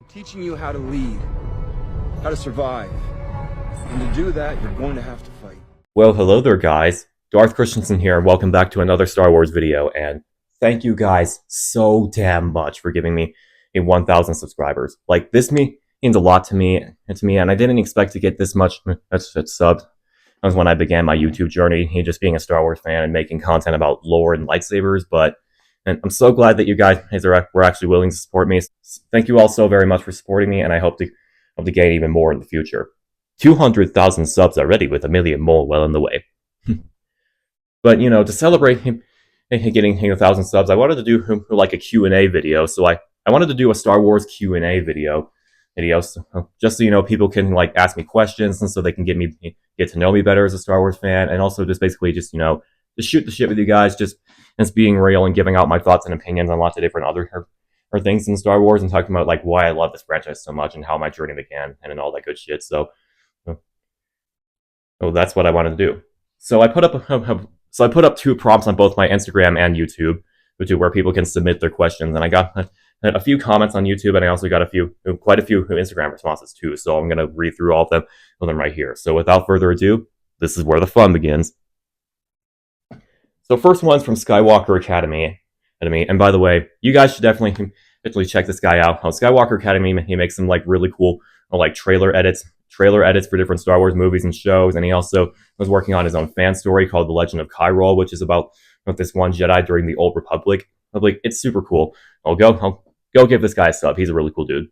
teaching you how to lead, how to survive. And to do that, you're going to have to fight. Well, hello there, guys. Darth Christensen here, and welcome back to another Star Wars video, and thank you guys so damn much for giving me 1,000 subscribers. Like, this means a lot to me, and I didn't expect to get this much subs. That was when I began my YouTube journey, just being a Star Wars fan and making content about lore and lightsabers, and I'm so glad that you guys were actually willing to support me. Thank you all so very much for supporting me, and I hope to gain even more in the future. 200,000 subs already, with 1 million more well on the way. But, you know, to celebrate him getting 1,000 subs, I wanted to do like a Q&A video. So I wanted to do a Star Wars Q&A video, just so, you know, people can like ask me questions, and so they can get to know me better as a Star Wars fan, and also just basically just, you know, just shoot the shit with you guys, just being real and giving out my thoughts and opinions on lots of different other things in Star Wars, and talking about like why I love this franchise so much and how my journey began and all that good shit. So that's what I wanted to do. So I put up 2 prompts on both my Instagram and YouTube, where people can submit their questions, and I got a few comments on YouTube, and I also got quite a few Instagram responses too. So I'm gonna read through all of them right here. So without further ado, this is where the fun begins. So first one's from Skywalker Academy, and by the way, you guys should definitely check this guy out. On Skywalker Academy, he makes some like really cool like trailer edits for different Star Wars movies and shows, and he also was working on his own fan story called The Legend of Kyrol, which is about this one Jedi during the Old Republic. It's super cool. I'll go give this guy a sub. He's a really cool dude.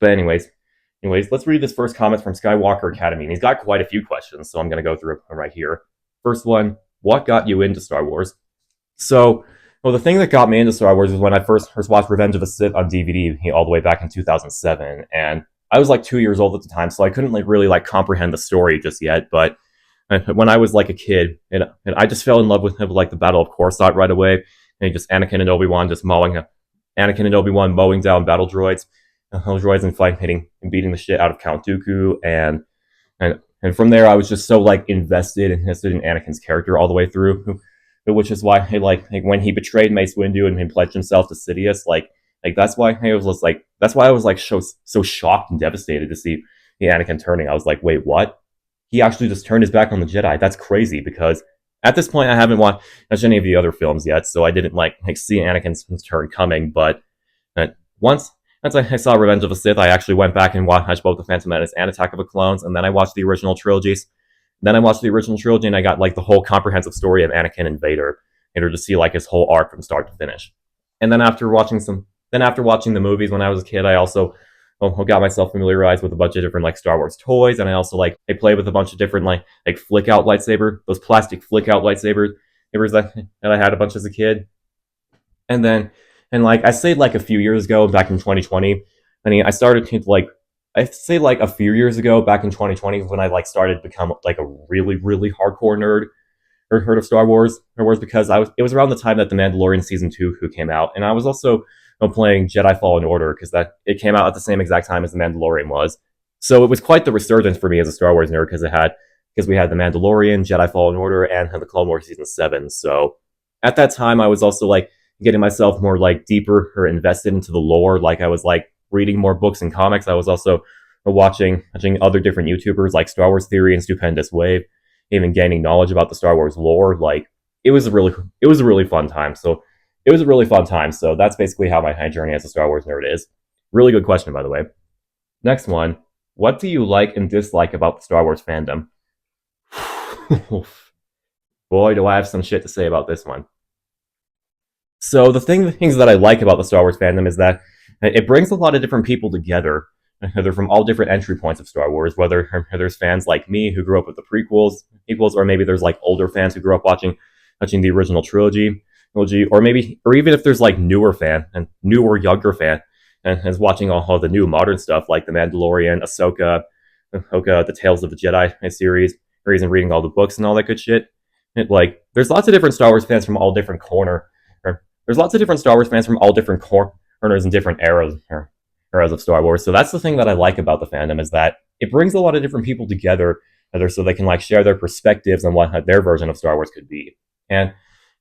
But anyways, let's read this first comment from Skywalker Academy, and he's got quite a few questions, so I'm going to go through it right here. First one, what got you into Star Wars? So, well, the thing that got me into Star Wars was when I first watched Revenge of the Sith on DVD all the way back in 2007, and I was like 2 years old at the time, so I couldn't really comprehend the story just yet. But when I was like a kid, and I just fell in love with like the Battle of Coruscant right away, and just Anakin and Obi-Wan mowing down battle droids, and fighting and beating the shit out of Count Dooku, and from there I was just so like invested in Anakin's character all the way through, which is why like when he betrayed Mace Windu and he pledged himself to Sidious, that's why I was so shocked and devastated to see Anakin turning. I was like, wait, what? He actually just turned his back on the Jedi. That's crazy, because at this point I haven't watched any of the other films yet, so I didn't see Anakin's turn coming. But once I saw Revenge of the Sith, I actually went back and watched both The Phantom Menace and Attack of the Clones, and then I watched the original trilogies. Then I watched the original trilogy, and I got like the whole comprehensive story of Anakin and Vader, in order to see like his whole arc from start to finish. And then after watching the movies when I was a kid, I also got myself familiarized with a bunch of different like Star Wars toys, and I also I played with a bunch of different like flick out lightsaber, those plastic flick out lightsabers that I had a bunch as a kid. And I say like a few years ago, back in 2020, I started to a few years ago, back in 2020, when I started to become like a really, really hardcore nerd or heard of Star Wars, because it was around the time that The Mandalorian Season 2 came out, and I was also playing Jedi Fallen Order, because it came out at the same exact time as The Mandalorian was. So it was quite the resurgence for me as a Star Wars nerd, because we had The Mandalorian, Jedi Fallen Order, and the Clone Wars Season 7. So at that time, I was also getting myself more deeper or invested into the lore. I was reading more books and comics. I was also watching other different YouTubers like Star Wars Theory and Stupendous Wave, even gaining knowledge about the Star Wars lore. It was a really fun time. So that's basically how my journey as a Star Wars nerd is. Really good question, by the way. Next one. What do you like and dislike about the Star Wars fandom? Boy, do I have some shit to say about this one. So the things that I like about the Star Wars fandom is that it brings a lot of different people together. They're from all different entry points of Star Wars, whether there's fans like me who grew up with the prequels, or maybe there's older fans who grew up watching the original trilogy, or even if there's newer younger fan and is watching all the new modern stuff like The Mandalorian, Ahsoka, the Tales of the Jedi series, or even reading all the books and all that good shit. There's lots of different Star Wars fans from all different corners and different eras of Star Wars. So that's the thing that I like about the fandom, is that it brings a lot of different people together, so they can share their perspectives on what their version of Star Wars could be. And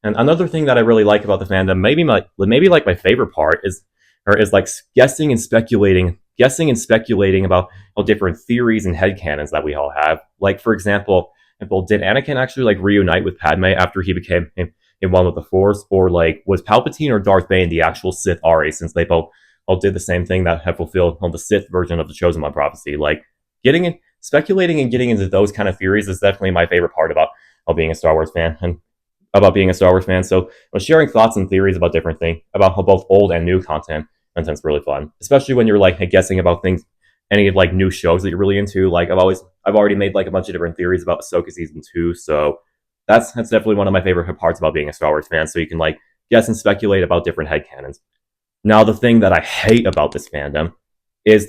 another thing that I really like about the fandom, maybe my favorite part, is guessing and speculating guessing and speculating about different theories and headcanons that we all have. Like, for example, did Anakin actually like reunite with Padme after he became in one with the Force, or like was Palpatine or Darth Bane the actual Sith Ari, since they both all did the same thing that have fulfilled the Sith version of the Chosen One prophecy? Like, getting in, speculating and getting into those kind of theories is definitely my favorite part about being a Star Wars fan and about being a Star Wars fan. So sharing thoughts and theories about different things, about both old and new content's really fun, especially when you're like guessing about things, any like new shows that you're really into. Like I've already made like a bunch of different theories about Ahsoka season 2, so that's definitely one of my favorite parts about being a Star Wars fan. So you can like guess and speculate about different headcanons. Now, the thing that I hate about this fandom is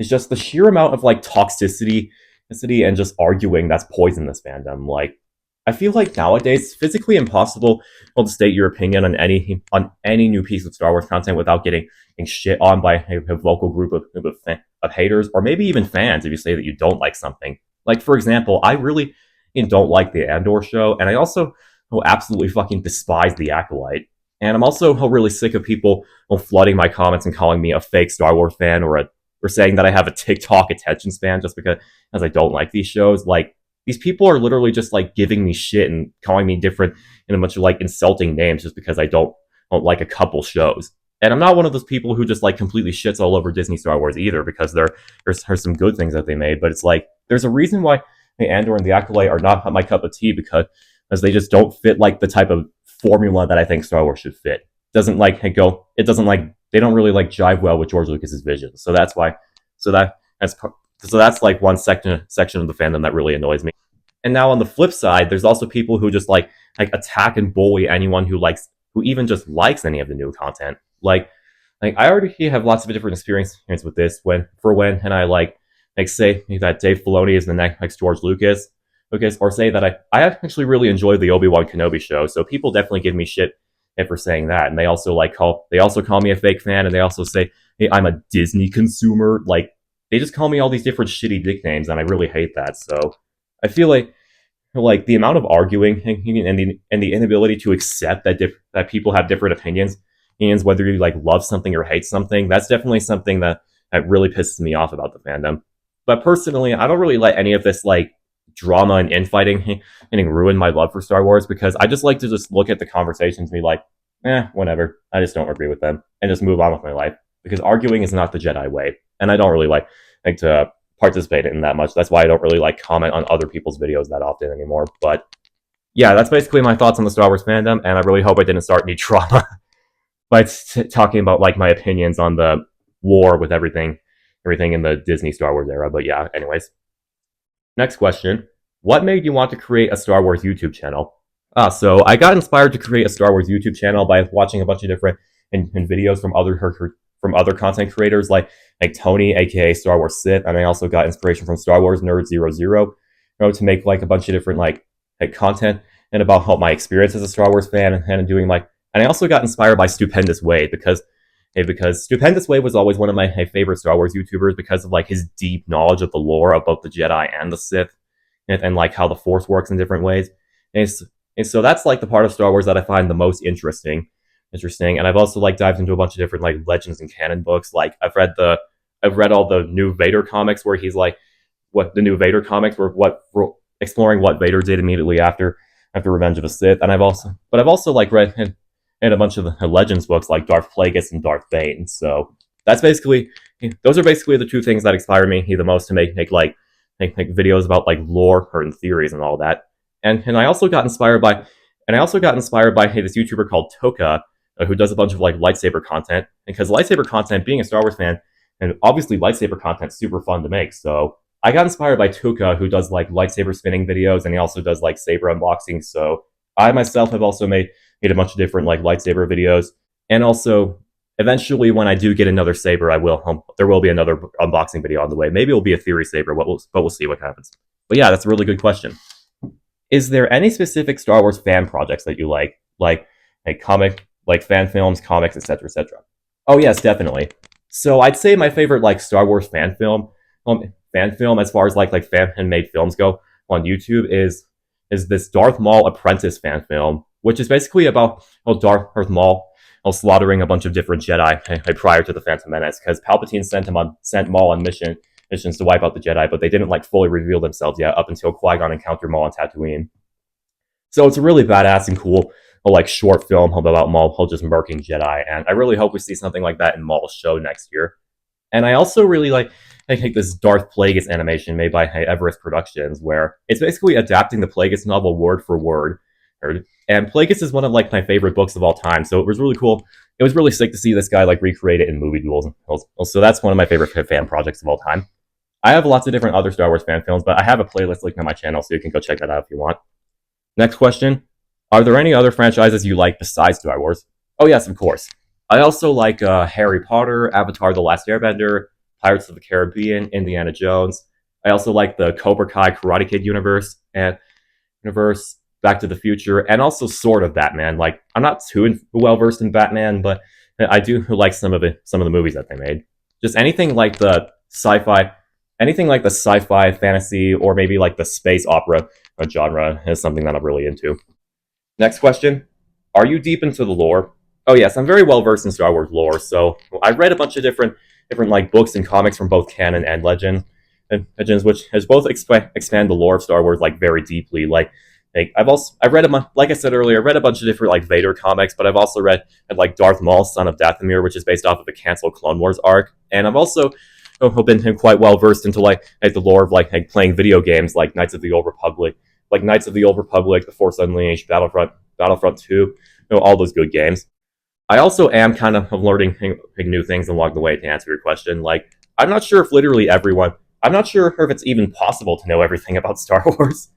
just the sheer amount of like toxicity and just arguing that's poisoned this fandom. Like, I feel like nowadays it's physically impossible to state your opinion on any new piece of Star Wars content without getting shit on by a vocal group of haters, or maybe even fans if you say that you don't like something. Like, for example, I really don't like the Andor show, and I also absolutely fucking despise the Acolyte. And I'm also really sick of people flooding my comments and calling me a fake Star Wars fan, or saying that I have a TikTok attention span just because I don't like these shows. Like, these people are literally just like giving me shit and calling me different and a bunch of like insulting names just because I don't like a couple shows. And I'm not one of those people who just like completely shits all over Disney Star Wars either, because there's some good things that they made. But it's like, there's a reason why Andor and the Acolyte are not my cup of tea, because they just don't fit like the type of formula that I think Star Wars should fit. They don't really like jive well with George Lucas's vision. So that's why, that's like one section of the fandom that really annoys me. And now on the flip side, there's also people who just like attack and bully anyone who even just likes any of the new content. Like I already have lots of different experience with this when I like say that Dave Filoni is the next George Lucas, or say that I actually really enjoy the Obi-Wan Kenobi show. So people definitely give me shit for saying that, and they also call me a fake fan, and they also say, hey, I'm a Disney consumer. Like, they just call me all these different shitty nicknames, and I really hate that. So I feel like the amount of arguing and the inability to accept that people have different opinions, whether you like love something or hate something, that's definitely something that really pisses me off about the fandom. But personally, I don't really let any of this like drama and infighting ruin my love for Star Wars, because I just like to just look at the conversations and be like, whatever. I just don't agree with them and just move on with my life, because arguing is not the Jedi way, and I don't really like to participate in that much. That's why I don't really like comment on other people's videos that often anymore. But yeah, that's basically my thoughts on the Star Wars fandom, and I really hope I didn't start any drama by talking about like my opinions on the war with everything in the Disney Star Wars era. But yeah, anyways. Next question. What made you want to create a Star Wars YouTube channel? So I got inspired to create a Star Wars YouTube channel by watching a bunch of different videos from other content creators like Tony, aka Star Wars Sith, and I also got inspiration from Star Wars Nerd 00, to make like a bunch of different like content and about how my experience as a Star Wars fan and doing and I also got inspired by Stupendous Wade, because Stupendous Wade was always one of my favorite Star Wars YouTubers because of like his deep knowledge of the lore of both the Jedi and the Sith, and like how the Force works in different ways. And so that's like the part of Star Wars that I find the most interesting. And I've also like dived into a bunch of different like legends and canon books. Like I've read all the new Vader comics where he's like exploring what Vader did immediately after Revenge of the Sith. And I've also like read and a bunch of the Legends books like Darth Plagueis and Darth Bane. So those are basically the two things that inspire me the most to make videos about like lore and theories and all that. And I also got inspired by this YouTuber called Toka, who does a bunch of like lightsaber content. Because lightsaber content, being a Star Wars fan, and obviously lightsaber content, super fun to make. So I got inspired by Toka, who does like lightsaber spinning videos, and he also does like saber unboxing. So I myself have also made a bunch of different like lightsaber videos, and also eventually when I do get another saber, there will be another unboxing video on the way. Maybe it'll be a theory saber, but we'll see what happens. But yeah, that's a really good question. Is there any specific Star Wars fan projects that you like comic, like fan films, comics, etc., etc.? Oh yes, definitely. So I'd say my favorite like Star Wars fan film as far as like fan-made films go on YouTube is this Darth Maul Apprentice fan film, which is basically about Darth Maul slaughtering a bunch of different Jedi prior to the Phantom Menace, because Palpatine sent Maul on missions to wipe out the Jedi, but they didn't like fully reveal themselves yet up until Qui-Gon encountered Maul on Tatooine. So it's a really badass and cool like short film about Maul just murking Jedi, and I really hope we see something like that in Maul's show next year. And I also really like this Darth Plagueis animation made by Everest Productions, where it's basically adapting the Plagueis novel word for word. And Plagueis is one of like my favorite books of all time, so it was really cool. It was really sick to see this guy like recreate it in movie duels. So that's one of my favorite fan projects of all time. I have lots of different other Star Wars fan films, but I have a playlist linked on my channel, so you can go check that out if you want. Next question. Are there any other franchises you like besides Star Wars? Oh yes, of course. I also like Harry Potter, Avatar: The Last Airbender, Pirates of the Caribbean, Indiana Jones. I also like the Cobra Kai Karate Kid universe, Back to the Future, and also sort of Batman. Like, I'm not too well versed in Batman, but I do like some of the movies that they made. Just anything like the sci-fi, fantasy, or maybe like the space opera genre is something that I'm really into. Next question. Are you deep into the lore? Oh yes, I'm very well versed in Star Wars lore, so I've read a bunch of different like books and comics from both canon and legends, which has both expand the lore of Star Wars like very deeply. Like I've read like I said earlier, I read a bunch of different like Vader comics, but I've also read like Darth Maul, Son of Dathomir, which is based off of the canceled Clone Wars arc, and I've also been quite well versed into like the lore of like playing video games like Knights of the Old Republic, The Force Unleashed, Battlefront 2, all those good games. I also am kind of learning new things along the way to answer your question. Like, I'm not sure if it's even possible to know everything about Star Wars,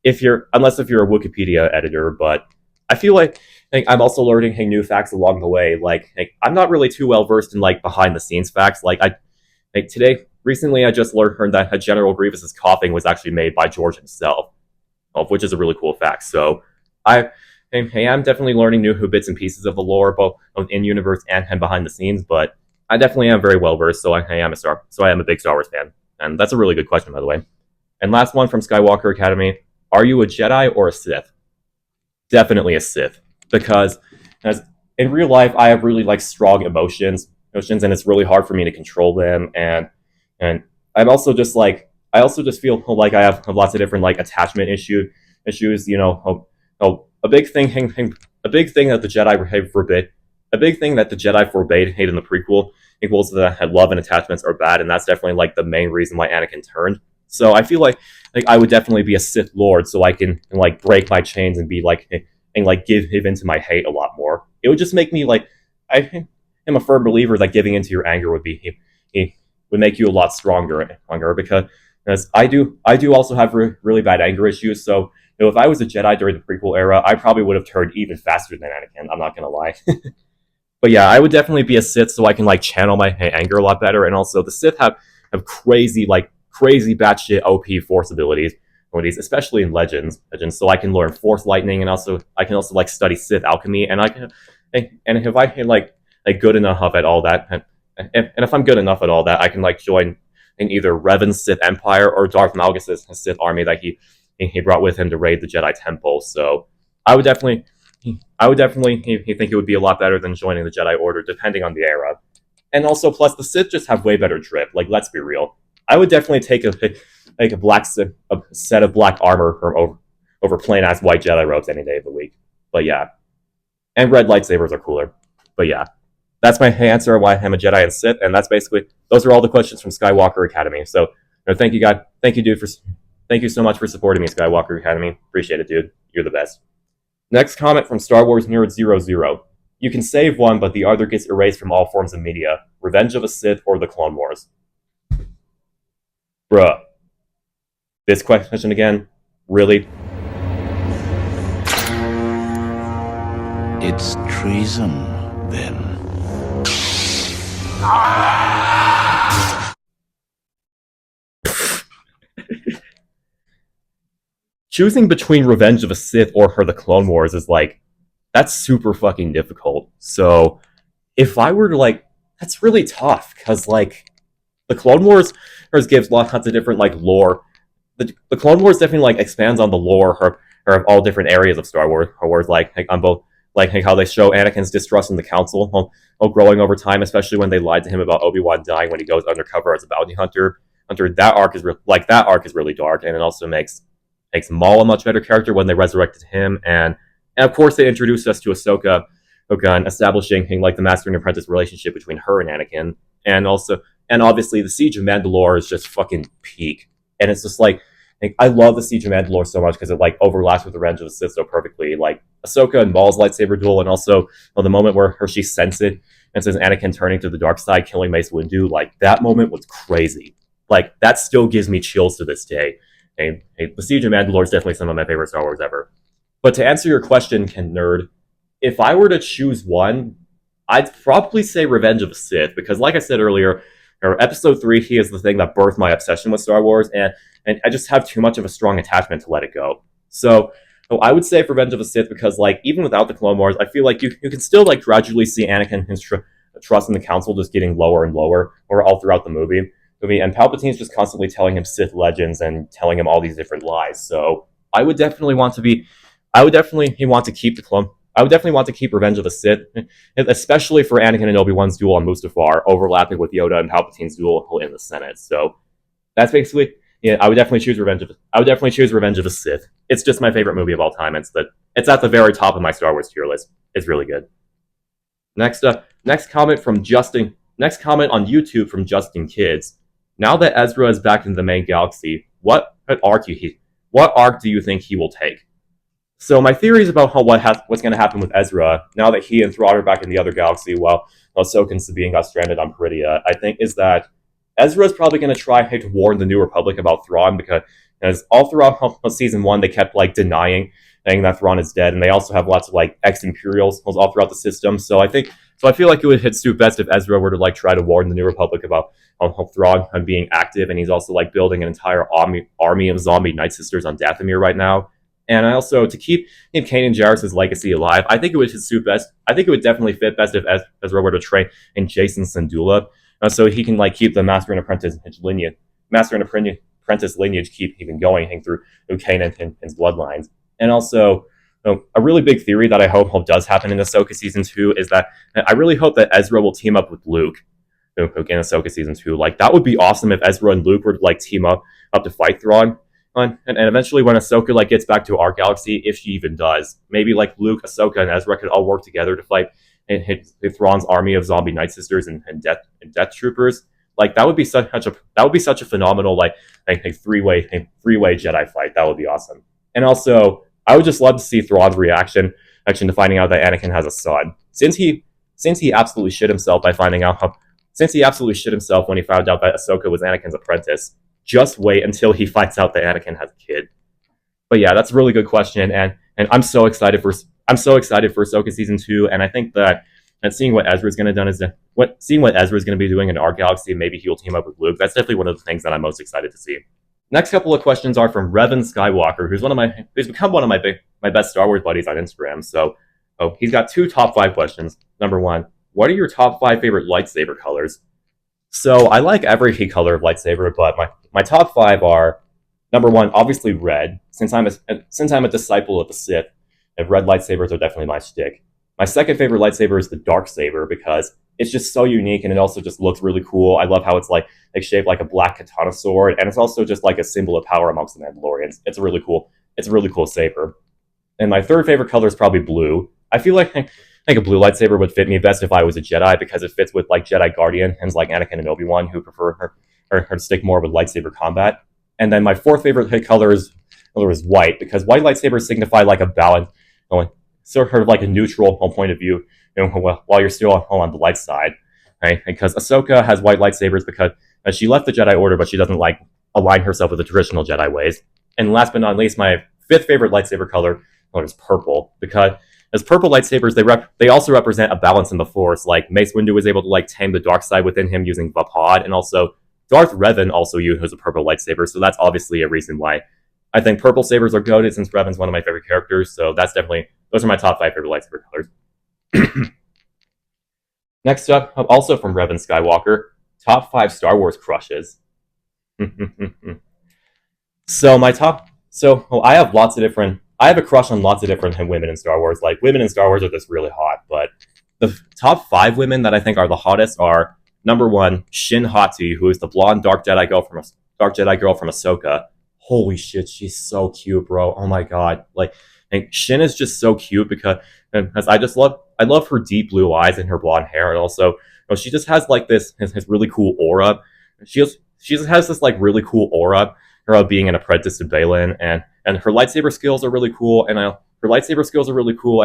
unless you're a Wikipedia editor. But I feel like I'm also learning new facts along the way. Like, I'm not really too well versed in like behind the scenes facts. Recently I just learned that General Grievous's coughing was actually made by George himself, which is a really cool fact. So I'm definitely learning new bits and pieces of the lore, both in universe and behind the scenes. But I definitely am very well versed. So I am a big Star Wars fan, and that's a really good question, by the way. And last one from Skywalker Academy: are you a Jedi or a Sith? Definitely a Sith, because in real life I have really like strong emotions, and it's really hard for me to control them. And I'm also just like I feel like I have lots of different like attachment issues. A big thing that the Jedi forbade in the prequel equals that love and attachments are bad, and that's definitely like the main reason why Anakin turned. So I feel like I would definitely be a Sith Lord, so I can like break my chains and be like and like give into my hate a lot more. It would just make me like I am a firm believer that giving into your anger would make you a lot stronger, because I do also have really bad anger issues. So if I was a Jedi during the prequel era, I probably would have turned even faster than Anakin. I'm not gonna lie. But yeah, I would definitely be a Sith, so I can like channel my anger a lot better. And also, the Sith have crazy batshit OP Force abilities, especially in Legends. So I can learn Force Lightning, and I can also like study Sith alchemy, and if I can like good enough at all that, and if I'm good enough at all that, I can like join in either Revan's Sith Empire or Darth Malgus' Sith army that he brought with him to raid the Jedi Temple. So I would definitely think it would be a lot better than joining the Jedi Order, depending on the era. And also, plus the Sith just have way better drip. Like, let's be real. I would definitely take a set of black armor over plain ass white Jedi robes any day of the week. But yeah, and red lightsabers are cooler. But yeah, that's my answer why I'm a Jedi and Sith, and those are all the questions from Skywalker Academy. So thank you, God. Thank you so much for supporting me, Skywalker Academy. Appreciate it, dude. You're the best. Next comment from Star Wars Nerd 00. You can save one, but the other gets erased from all forms of media. Revenge of a Sith or the Clone Wars. Bruh. This question again? Really? It's treason, then. Choosing between Revenge of a Sith or the Clone Wars is like, that's super fucking difficult. So if I were to that's really tough, because the Clone Wars gives lots of different lore. The Clone Wars definitely expands on the lore of all different areas of Star Wars, on like how they show Anakin's distrust in the Council, growing over time, especially when they lied to him about Obi-Wan dying when he goes undercover as a bounty hunter. That arc is that arc is really dark, and it also makes Maul a much better character when they resurrected him, and of course they introduced us to Ahsoka, establishing like the master and apprentice relationship between her and Anakin, and obviously the Siege of Mandalore is just fucking peak, and it's just like I love the Siege of Mandalore so much because it like overlaps with the Revenge of the Sith so perfectly. Like Ahsoka and Maul's lightsaber duel, and also the moment where she sends it and says Anakin turning to the dark side, killing Mace Windu. Like that moment was crazy. Like that still gives me chills to this day. Hey, the Siege of Mandalore is definitely some of my favorite Star Wars ever. But to answer your question, Ken Nerd, if I were to choose one, I'd probably say Revenge of the Sith because, like I said earlier, Episode 3 he is the thing that birthed my obsession with Star Wars, and I just have too much of a strong attachment to let it go. So I would say Revenge of the Sith because, like, even without the Clone Wars, I feel like you can still like gradually see Anakin his trust in the Council just getting lower and lower, or all throughout the movie. And Palpatine's just constantly telling him Sith legends and telling him all these different lies. So I would definitely want to keep Revenge of the Sith, especially for Anakin and Obi-Wan's duel on Mustafar, overlapping with Yoda and Palpatine's duel in the Senate. So that's basically, I would definitely choose Revenge of the Sith. It's just my favorite movie of all time. It's at the very top of my Star Wars tier list. It's really good. Next comment on YouTube from Justin Kids. Now that Ezra is back in the main galaxy, what arc do you think he will take? So my theories about what's going to happen with Ezra now that he and Thrawn are back in the other galaxy while Ahsoka and Sabine got stranded on Peridea, I think is that Ezra is probably going to try to warn the New Republic about Thrawn because all throughout season 1 they kept like denying that Thrawn is dead, and they also have lots of like ex-Imperials all throughout the system. So I feel like it would suit best if Ezra were to like try to warn the New Republic about Thrawn being active, and he's also like building an entire army of zombie Night Sisters on Dathomir right now. And also to keep Kanan Jarrus' legacy alive, I think it would suit best. I think it would definitely fit best if Ezra were to train in Jacen Syndulla, so he can like keep the Master and Apprentice lineage keep even going through Kanan and his bloodlines. And also, a really big theory that I hope does happen in Ahsoka Season 2 is that I really hope that Ezra will team up with Luke in Ahsoka Season 2. Like, that would be awesome if Ezra and Luke were to, like, team up to fight Thrawn. And eventually when Ahsoka, like, gets back to our galaxy, if she even does, maybe, like, Luke, Ahsoka, and Ezra could all work together to fight Thrawn's army of zombie Night Sisters and Death Troopers. Like, that would be such a phenomenal, like a three-way Jedi fight. That would be awesome. And also, I would just love to see Thrawn's reaction to finding out that Anakin has a son. Since he absolutely shit himself when he found out that Ahsoka was Anakin's apprentice. Just wait until he finds out that Anakin has a kid. But yeah, that's a really good question, and I'm so excited for Ahsoka Season 2, and I think that seeing what Ezra's going to be doing in our galaxy, maybe he'll team up with Luke. That's definitely one of the things that I'm most excited to see. Next couple of questions are from Revan Skywalker, who's become one of my best Star Wars buddies on Instagram. So, he's got 2 top 5 questions. Number 1, what are your top 5 favorite lightsaber colors? So I like every color of lightsaber, but my top 5 are, number 1, obviously red. Since I'm a disciple of the Sith, red lightsabers are definitely my shtick. My second favorite lightsaber is the dark saber because it's just so unique and it also just looks really cool. I love how it's like shaped like a black katana sword, and it's also just like a symbol of power amongst the Mandalorians. It's a really cool saber. And my third favorite color is probably blue. I feel like a blue lightsaber would fit me best if I was a Jedi because it fits with like Jedi Guardians like Anakin and Obi-Wan, who prefer her to stick more with lightsaber combat. And then my fourth favorite color is white because white lightsabers signify like a balance, sort of like a neutral point of view, while you're still on the light side, right? Because Ahsoka has white lightsabers because she left the Jedi Order, but she doesn't like align herself with the traditional Jedi ways. And last but not least, my fifth favorite lightsaber color is purple because as purple lightsabers, they also represent a balance in the Force. Like Mace Windu was able to like tame the dark side within him using Vapod, and also Darth Revan also used a purple lightsaber. So that's obviously a reason why I think purple sabers are goated, since Revan's one of my favorite characters. So those are my top 5 favorite lightsaber colors. Next up, also from Revan Skywalker, top 5 Star Wars crushes. I have lots of different I have a crush on lots of different women in Star Wars. Like, women in Star Wars are just really hot, but the top 5 women that I think are the hottest are number 1, Shin Hati, who is the blonde dark Jedi girl from Ahsoka. Holy shit, she's so cute, bro. Oh my god. Like, and Shin is just so cute because I love her deep blue eyes and her blonde hair, and also she just has like this really cool aura. She just has this like really cool aura of being an apprentice to Balin, and her lightsaber skills are really cool, and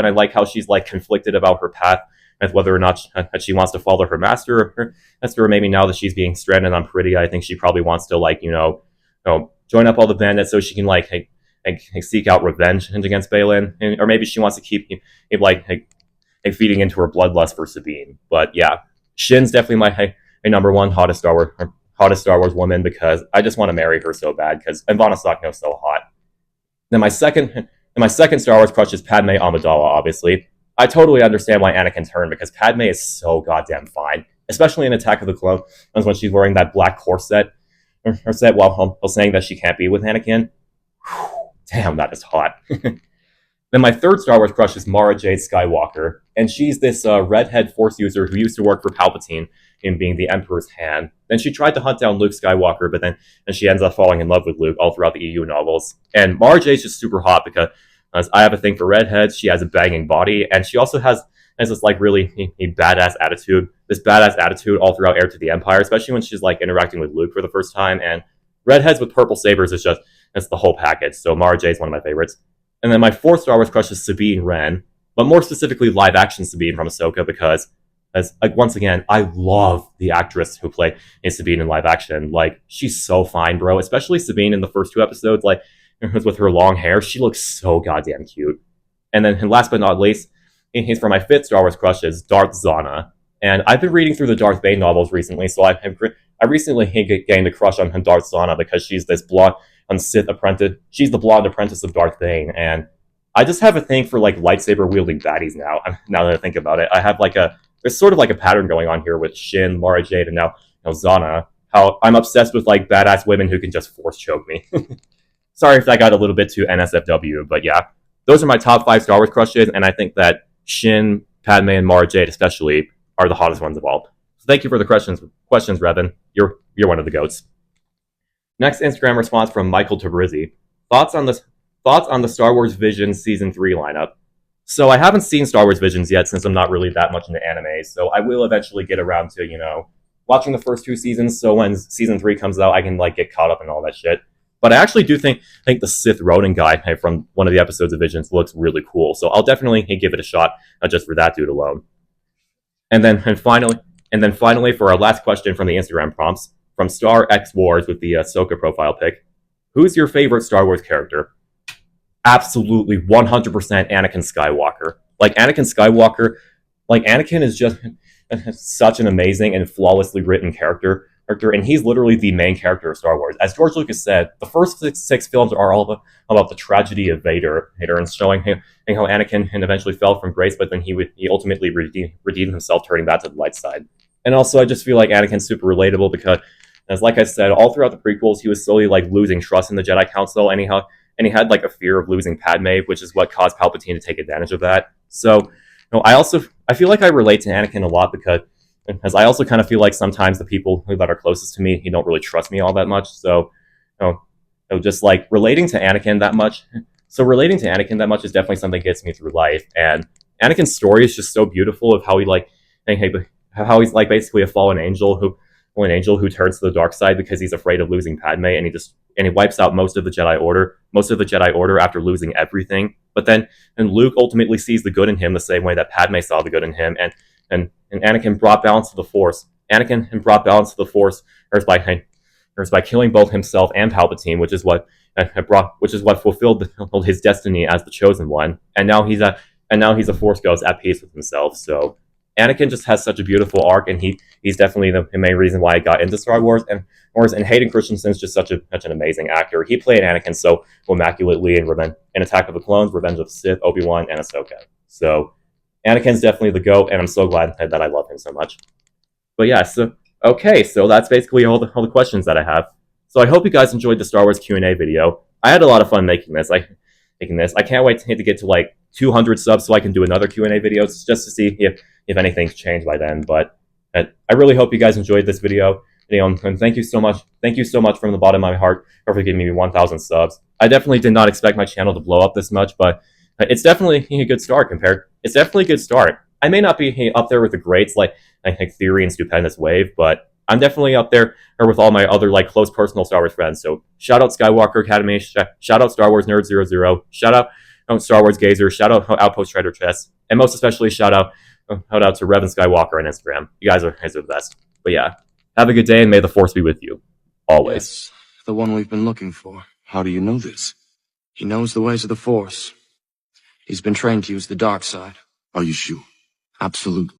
I like how she's like conflicted about her path as whether or not she wants to follow her master, or maybe now that she's being stranded on Peridea, I think she probably wants to like join up all the bandits so she can like seek out revenge against Balin, or maybe she wants to keep feeding into her bloodlust for Sabine. But yeah, Shin's definitely my number 1 hottest Star Wars woman because I just want to marry her so bad because Ivana Sakno's so hot. Then my second Star Wars crush is Padme Amidala, obviously. I totally understand why Anakin turned because Padme is so goddamn fine, especially in Attack of the Clones when she's wearing that black corset while saying that she can't be with Anakin. Whew, damn, that is hot. Then my third Star Wars crush is Mara Jade Skywalker, and she's this redhead Force user who used to work for Palpatine in being the Emperor's hand. Then she tried to hunt down Luke Skywalker, and she ends up falling in love with Luke all throughout the EU novels. And Mara Jade's just super hot because I have a thing for redheads. She has a banging body, and she also has this like really badass attitude. This badass attitude all throughout Heir to the Empire, especially when she's like interacting with Luke for the first time. And redheads with purple sabers it's the whole package. So Mara Jade's one of my favorites. And then my fourth Star Wars crush is Sabine Wren, but more specifically live action Sabine from Ahsoka because, once again, I love the actress who played Sabine in live action. Like, she's so fine, bro. Especially Sabine in the first 2 episodes, like with her long hair, she looks so goddamn cute. And then, last but not least, he's for my fifth Star Wars crush is Darth Zana. And I've been reading through the Darth Bane novels recently, so I recently gained a crush on Darth Zana because she's this blonde Sith apprentice. She's the blonde apprentice of Darth Bane, and I just have a thing for like lightsaber wielding baddies now. Now that I think about it, I have there's sort of like a pattern going on here with Shin, Mara Jade, and now Zana. How I'm obsessed with like badass women who can just force choke me. Sorry if that got a little bit too NSFW, but yeah, those are my top 5 Star Wars crushes, and I think that Shin, Padme, and Mara Jade especially are the hottest ones of all. So thank you for the questions, Revan. You're one of the goats. Next Instagram response from Michael Tabrizi. Thoughts on the Star Wars Visions Season 3 lineup. So I haven't seen Star Wars Visions yet since I'm not really that much into anime, so I will eventually get around to, watching the first 2 seasons, so when Season 3 comes out, I can, get caught up in all that shit. But I actually do think the Sith Ronin guy from one of the episodes of Visions looks really cool, so I'll definitely give it a shot just for that dude alone. And then finally, for our last question from the Instagram prompts, from Starx.Wars with the Ahsoka profile pic, who's your favorite Star Wars character? Absolutely 100% Anakin Skywalker. Anakin is just such an amazing and flawlessly written character, and he's literally the main character of Star Wars. As George Lucas said, the first six films are all about the tragedy of Vader and showing how Anakin eventually fell from grace, but then he ultimately redeemed himself, turning back to the light side. And also, I just feel like Anakin's super relatable because, as like I said, all throughout the prequels, he was slowly losing trust in the Jedi Council, and he had a fear of losing Padme, which is what caused Palpatine to take advantage of that. So, I feel like I relate to Anakin a lot because, as I also kind of feel like sometimes the people that are closest to me, don't really trust me all that much. So, just relating to Anakin that much. So relating to Anakin that much is definitely something that gets me through life. And Anakin's story is just so beautiful of how he's basically a fallen angel who turns to the dark side because he's afraid of losing Padme, and he wipes out most of the Jedi Order after losing everything. But then Luke ultimately sees the good in him the same way that Padme saw the good in him, and Anakin brought balance to the Force. By killing both himself and Palpatine, which is what fulfilled his destiny as the chosen one. And now he's a Force ghost at peace with himself. So Anakin just has such a beautiful arc, and he's definitely the main reason why I got into Star Wars. And Hayden Christensen's just such an amazing actor. He played Anakin so immaculately in Attack of the Clones, Revenge of the Sith, Obi-Wan, and Ahsoka. So Anakin's definitely the GOAT, and I'm so glad that I love him so much. But yeah, so that's basically all the questions that I have. So I hope you guys enjoyed the Star Wars Q&A video. I had a lot of fun making this. making this. I can't wait to get to like 200 subs so I can do another Q&A video just to see if anything's changed by then. But I really hope you guys enjoyed this video. And thank you so much. Thank you so much from the bottom of my heart for giving me 1,000 subs. I definitely did not expect my channel to blow up this much, but it's definitely a good start It's definitely a good start. I may not be up there with the greats like Theory and Stupendous Wave, but I'm definitely up there or with all my other like close personal Star Wars friends. So shout out Skywalker Academy, shout out Star Wars Nerd 00, shout out Star Wars Gazer, shout out Outpost Strider Chess, and most especially shout out to Revan Skywalker on Instagram. You guys are the best. But yeah, have a good day and may the Force be with you. Always. Yes, the one we've been looking for. How do you know this? He knows the ways of the Force. He's been trained to use the dark side. Are you sure? Absolutely.